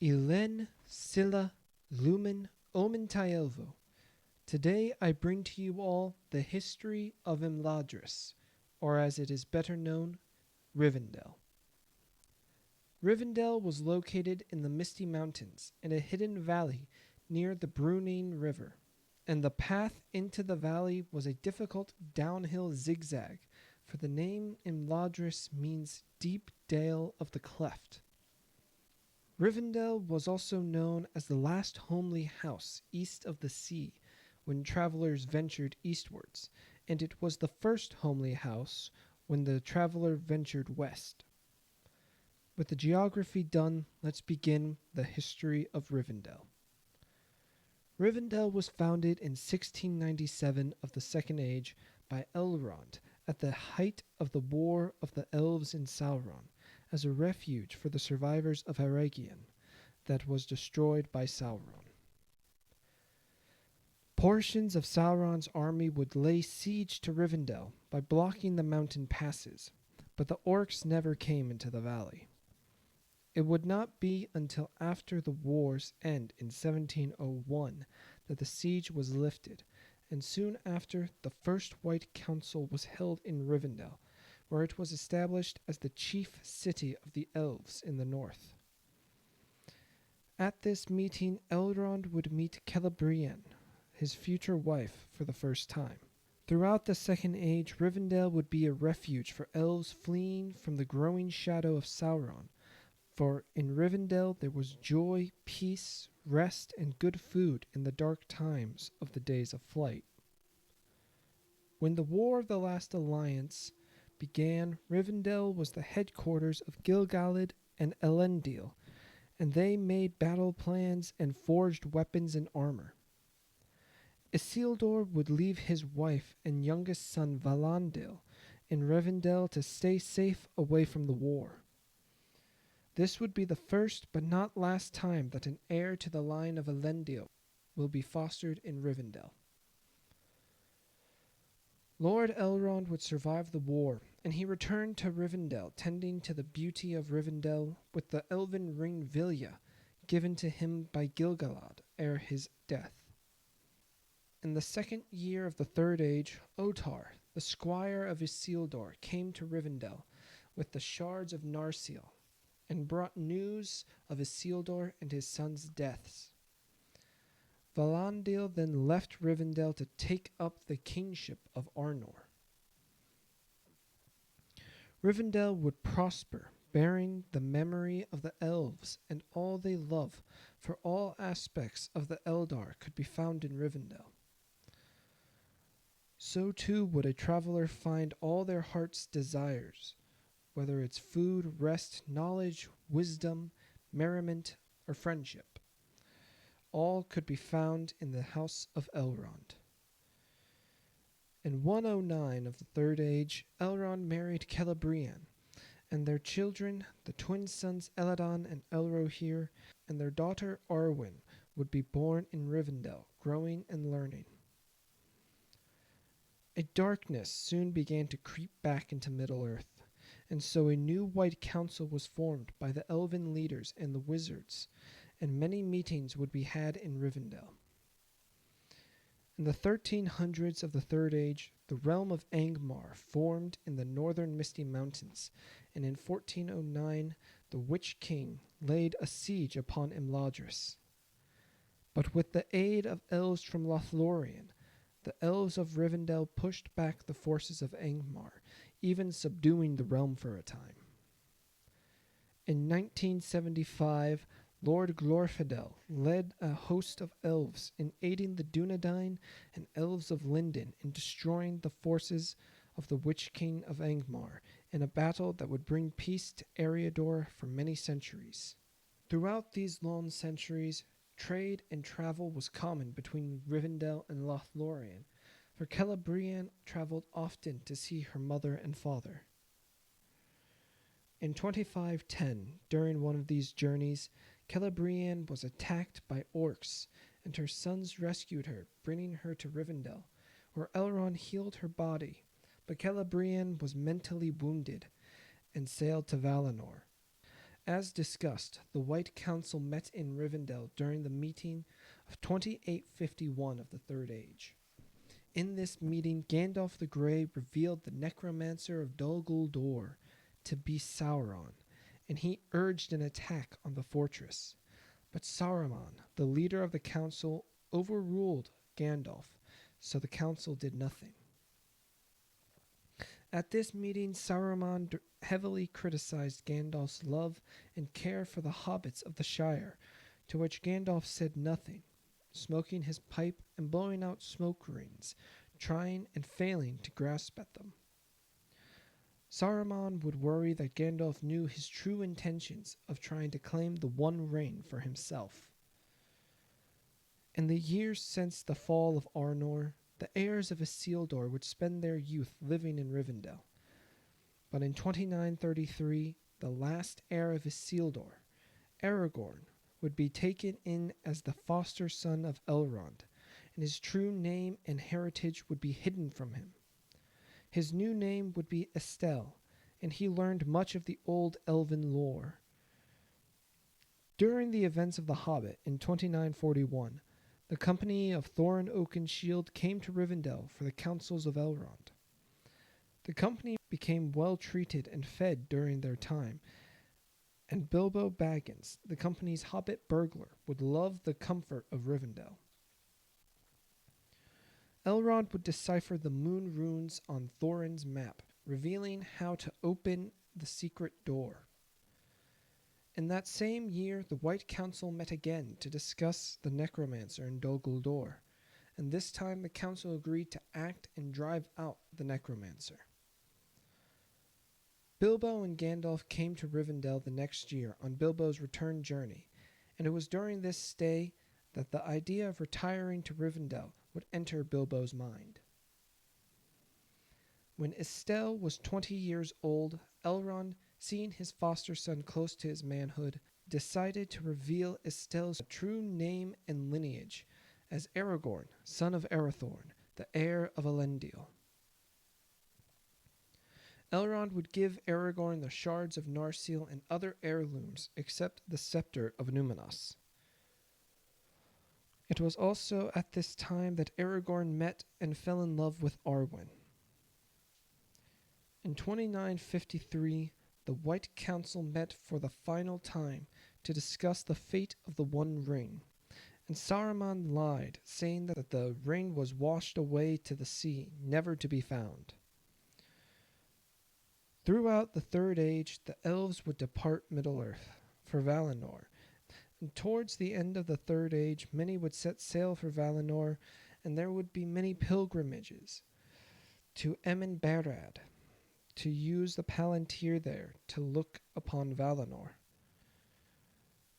Ilen Silla Lumen Omen Taelvo. Today I bring to you all the history of Imladris, or as it is better known, Rivendell. Rivendell was located in the Misty Mountains in a hidden valley near the Brunine River, and the path into the valley was a difficult downhill zigzag, for the name Imladris means deep dale of the cleft. Rivendell was also known as the last homely house east of the sea when travelers ventured eastwards, and it was the first homely house when the traveler ventured west. With the geography done, let's begin the history of Rivendell. Rivendell was founded in 1697 of the Second Age by Elrond at the height of the War of the Elves in Sauron, as a refuge for the survivors of Eregion that was destroyed by Sauron. Portions of Sauron's army would lay siege to Rivendell by blocking the mountain passes, but the orcs never came into the valley. It would not be until after the war's end in 1701 that the siege was lifted, and soon after the first White Council was held in Rivendell, where it was established as the chief city of the elves in the north. At this meeting, Elrond would meet Celebrian, his future wife, for the first time. Throughout the Second Age, Rivendell would be a refuge for elves fleeing from the growing shadow of Sauron, for in Rivendell there was joy, peace, rest, and good food in the dark times of the days of flight. When the War of the Last Alliance began, Rivendell was the headquarters of Gil-galad and Elendil, and they made battle plans and forged weapons and armor. Isildur would leave his wife and youngest son Valandil in Rivendell to stay safe away from the war. This would be the first but not last time that an heir to the line of Elendil will be fostered in Rivendell. Lord Elrond would survive the war, and he returned to Rivendell, tending to the beauty of Rivendell with the elven ring Vilja, given to him by Gil-galad ere his death. In the second year of the Third Age, Otar, the squire of Isildur, came to Rivendell with the shards of Narsil, and brought news of Isildur and his sons' deaths. Valandil then left Rivendell to take up the kingship of Arnor. Rivendell would prosper, bearing the memory of the elves and all they love, for all aspects of the Eldar could be found in Rivendell. So too would a traveler find all their heart's desires, whether it's food, rest, knowledge, wisdom, merriment, or friendship. All could be found in the house of Elrond. In 109 of the Third Age, Elrond married Celebrian, and their children, the twin sons Elladan and Elrohir, and their daughter Arwen, would be born in Rivendell, growing and learning. A darkness soon began to creep back into Middle-earth, and so a new White Council was formed by the elven leaders and the wizards, and many meetings would be had in Rivendell. In the 1300s of the Third Age, the realm of Angmar formed in the northern Misty Mountains, and in 1409 the Witch King laid a siege upon Imladris. But with the aid of elves from Lothlorien, the elves of Rivendell pushed back the forces of Angmar, even subduing the realm for a time. In 1975, Lord Glorfindel led a host of elves in aiding the Dunedain and elves of Lindon in destroying the forces of the Witch King of Angmar in a battle that would bring peace to Eriador for many centuries. Throughout these long centuries, trade and travel was common between Rivendell and Lothlorien, for Celebrian traveled often to see her mother and father. In 2510, during one of these journeys, Celebrian was attacked by orcs, and her sons rescued her, bringing her to Rivendell, where Elrond healed her body, but Celebrian was mentally wounded and sailed to Valinor. As discussed, the White Council met in Rivendell during the meeting of 2851 of the Third Age. In this meeting, Gandalf the Grey revealed the necromancer of Dol Guldur to be Sauron, and he urged an attack on the fortress. But Saruman, the leader of the council, overruled Gandalf, so the council did nothing. At this meeting, Saruman heavily criticized Gandalf's love and care for the hobbits of the Shire, to which Gandalf said nothing, smoking his pipe and blowing out smoke rings, trying and failing to grasp at them. Saruman would worry that Gandalf knew his true intentions of trying to claim the One Ring for himself. In the years since the fall of Arnor, the heirs of Isildur would spend their youth living in Rivendell. But in 2933, the last heir of Isildur, Aragorn, would be taken in as the foster son of Elrond, and his true name and heritage would be hidden from him. His new name would be Estelle, and he learned much of the old elven lore. During the events of The Hobbit in 2941, the company of Thorin Oakenshield came to Rivendell for the councils of Elrond. The company became well treated and fed during their time, and Bilbo Baggins, the company's hobbit burglar, would love the comfort of Rivendell. Elrond would decipher the moon runes on Thorin's map, revealing how to open the secret door. In that same year, the White Council met again to discuss the necromancer in Dol Guldur, and this time the council agreed to act and drive out the necromancer. Bilbo and Gandalf came to Rivendell the next year on Bilbo's return journey, and it was during this stay that the idea of retiring to Rivendell would enter Bilbo's mind. When Estelle was 20 years old, Elrond, seeing his foster son close to his manhood, decided to reveal Estelle's true name and lineage as Aragorn, son of Arathorn, the heir of Elendil. Elrond would give Aragorn the shards of Narsil and other heirlooms except the scepter of Numenor. It was also at this time that Aragorn met and fell in love with Arwen. In 2953, the White Council met for the final time to discuss the fate of the One Ring, and Saruman lied, saying that the ring was washed away to the sea, never to be found. Throughout the Third Age, the elves would depart Middle-earth for Valinor, and towards the end of the Third Age, many would set sail for Valinor, and there would be many pilgrimages to Emenbarad, to use the Palantir there to look upon Valinor.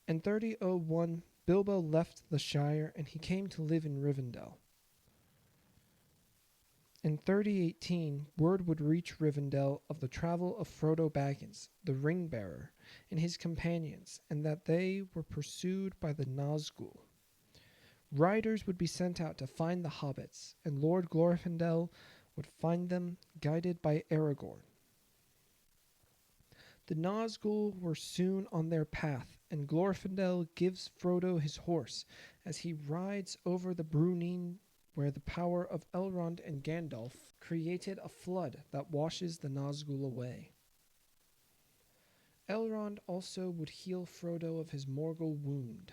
In 3001, Bilbo left the Shire and he came to live in Rivendell. In 3018, word would reach Rivendell of the travel of Frodo Baggins, the ring-bearer, and his companions, and that they were pursued by the Nazgul. Riders would be sent out to find the hobbits, and Lord Glorfindel would find them, guided by Aragorn. The Nazgul were soon on their path, and Glorfindel gives Frodo his horse as he rides over the Brunnen, where the power of Elrond and Gandalf created a flood that washes the Nazgul away. Elrond also would heal Frodo of his Morgul wound.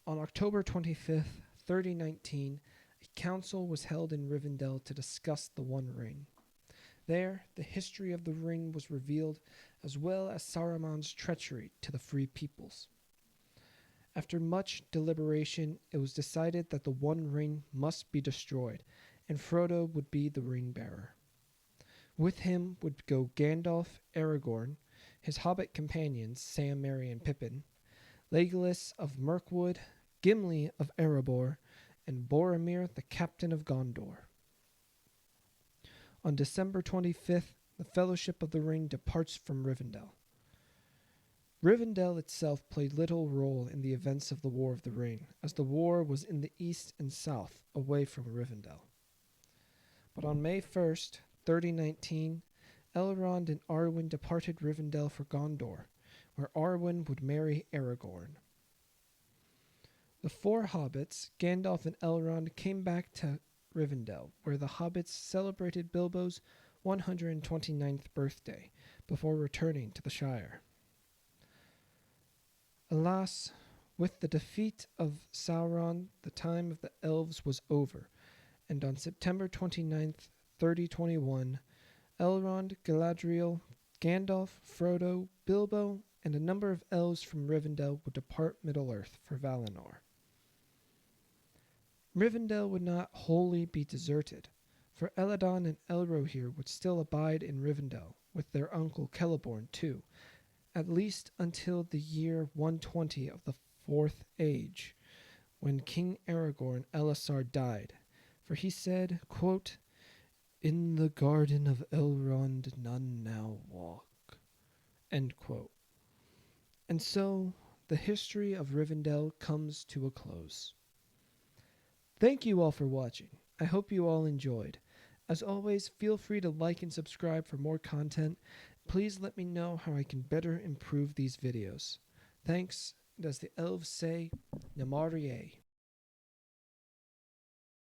On October 25th, 3019, a council was held in Rivendell to discuss the One Ring. There, the history of the ring was revealed, as well as Saruman's treachery to the Free Peoples. After much deliberation, it was decided that the One Ring must be destroyed, and Frodo would be the ring-bearer. With him would go Gandalf, Aragorn, his hobbit companions Sam, Merry, and Pippin, Legolas of Mirkwood, Gimli of Erebor, and Boromir, the captain of Gondor. On December 25th, the Fellowship of the Ring departs from Rivendell. Rivendell itself played little role in the events of the War of the Ring, as the war was in the east and south, away from Rivendell. But on May 1st, 3019, Elrond and Arwen departed Rivendell for Gondor, where Arwen would marry Aragorn. The four hobbits, Gandalf and Elrond, came back to Rivendell, where the hobbits celebrated Bilbo's 129th birthday before returning to the Shire. Alas, with the defeat of Sauron, the time of the elves was over, and on September 29th, 3021, Elrond, Galadriel, Gandalf, Frodo, Bilbo, and a number of elves from Rivendell would depart Middle-earth for Valinor. Rivendell would not wholly be deserted, for Elladan and Elrohir would still abide in Rivendell, with their uncle Celeborn too, at least until the year 120 of the Fourth Age, when King Aragorn Elessar died, for he said, quote, "In the garden of Elrond none now walk," end quote. And so, the history of Rivendell comes to a close. Thank you all for watching. I hope you all enjoyed. As always, feel free to like and subscribe for more content. Please let me know how I can better improve these videos. Thanks, and as the elves say, Namarie.